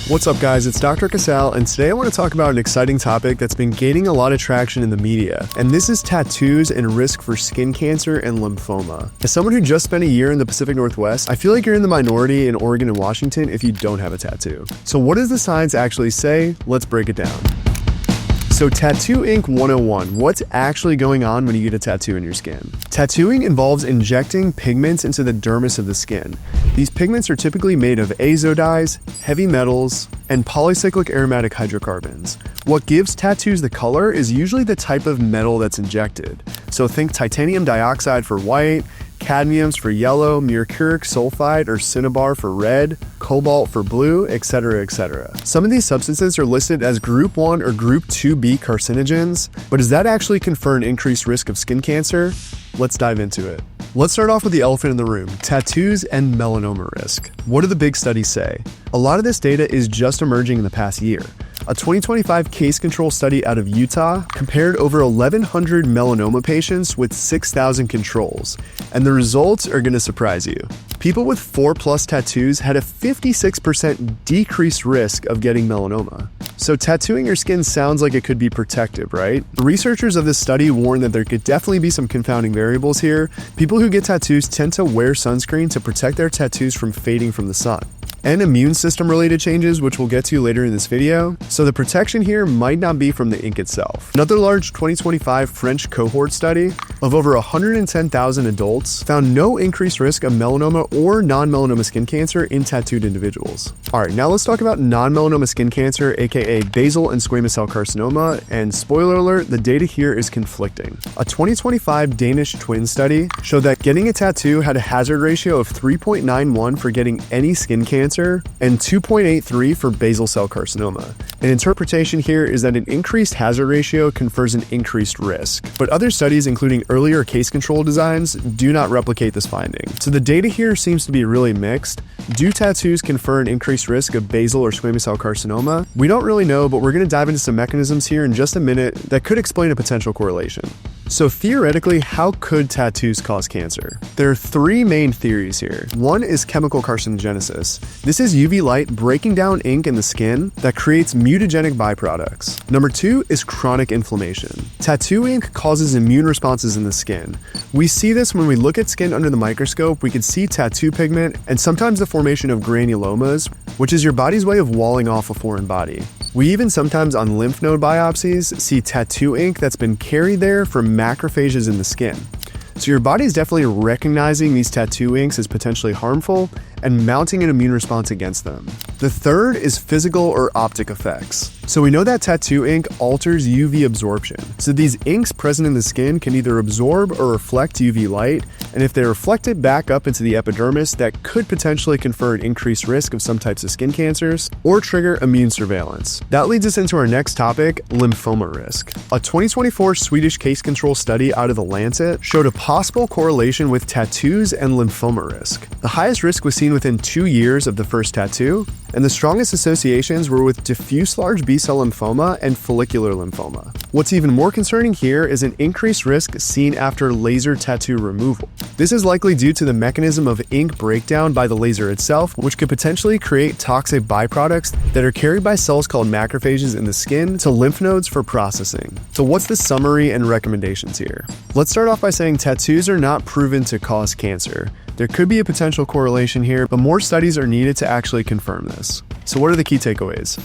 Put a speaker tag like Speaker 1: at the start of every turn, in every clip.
Speaker 1: What's up guys, it's Dr. Casale, and today I want to talk about an exciting topic that's been gaining a lot of traction in the media, and this is tattoos and risk for skin cancer and lymphoma. As someone who just spent a year in the Pacific Northwest, I feel like you're in the minority in Oregon and Washington if you don't have a tattoo. So what does the science actually say? Let's break it down. So Tattoo Ink 101, what's actually going on when you get a tattoo in your skin? Tattooing involves injecting pigments into the dermis of the skin. These pigments are typically made of azo dyes, heavy metals, and polycyclic aromatic hydrocarbons. What gives tattoos the color is usually the type of metal that's injected. So think titanium dioxide for white, cadmiums for yellow, mercuric sulfide or cinnabar for red, cobalt for blue, etc., etc. Some of these substances are listed as Group 1 or Group 2B carcinogens, but does that actually confer an increased risk of skin cancer? Let's dive into it. Let's start off with the elephant in the room, tattoos and melanoma risk. What do the big studies say? A lot of this data is just emerging in the past year. A 2025 case control study out of Utah compared over 1,100 melanoma patients with 6,000 controls, and the results are going to surprise you. People with 4+ tattoos had a 56% decreased risk of getting melanoma. So tattooing your skin sounds like it could be protective, right? The researchers of this study warn that there could definitely be some confounding variables here. People who get tattoos tend to wear sunscreen to protect their tattoos from fading from the sun, and immune system related changes, which we'll get to later in this video. So the protection here might not be from the ink itself. Another large 2025 French cohort study of over 110,000 adults found no increased risk of melanoma or non-melanoma skin cancer in tattooed individuals. Alright, now let's talk about non-melanoma skin cancer, aka basal and squamous cell carcinoma, and spoiler alert, the data here is conflicting. A 2025 Danish twin study showed that getting a tattoo had a hazard ratio of 3.91 for getting any skin cancer and 2.83 for basal cell carcinoma. An interpretation here is that an increased hazard ratio confers an increased risk, but other studies, including earlier case control designs, do not replicate this finding. So the data here seems to be really mixed. Do tattoos confer an increased risk of basal or squamous cell carcinoma? We don't really know, but we're going to dive into some mechanisms here in just a minute that could explain a potential correlation. So theoretically, how could tattoos cause cancer? There are three main theories here. One is chemical carcinogenesis. This is UV light breaking down ink in the skin that creates mutagenic byproducts. Number two is chronic inflammation. Tattoo ink causes immune responses in the skin. We see this when we look at skin under the microscope. We can see tattoo pigment and sometimes the formation of granulomas, which is your body's way of walling off a foreign body. We even sometimes on lymph node biopsies see tattoo ink that's been carried there from macrophages in the skin. So your body is definitely recognizing these tattoo inks as potentially harmful and mounting an immune response against them. The third is physical or optic effects. So we know that tattoo ink alters UV absorption. So these inks present in the skin can either absorb or reflect UV light, and if they reflect it back up into the epidermis, that could potentially confer an increased risk of some types of skin cancers or trigger immune surveillance. That leads us into our next topic, lymphoma risk. A 2024 Swedish case control study out of The Lancet showed a possible correlation with tattoos and lymphoma risk. The highest risk was seen within 2 years of the first tattoo, and the strongest associations were with diffuse large B-cell lymphoma and follicular lymphoma. What's even more concerning here is an increased risk seen after laser tattoo removal. This is likely due to the mechanism of ink breakdown by the laser itself, which could potentially create toxic byproducts that are carried by cells called macrophages in the skin to lymph nodes for processing. So what's the summary and recommendations here? Let's start off by saying tattoos are not proven to cause cancer. There could be a potential correlation here, but more studies are needed to actually confirm this. So what are the key takeaways?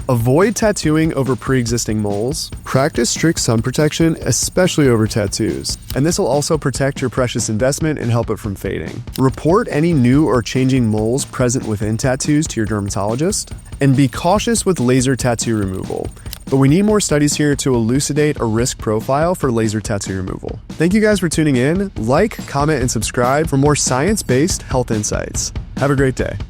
Speaker 1: Avoid tattooing over pre-existing moles. Practice strict sun protection, especially over tattoos. And this will also protect your precious investment and help it from fading. Report any new or changing moles present within tattoos to your dermatologist. And be cautious with laser tattoo removal. But we need more studies here to elucidate a risk profile for laser tattoo removal. Thank you guys for tuning in. Like, comment, and subscribe for more science-based health insights. Have a great day.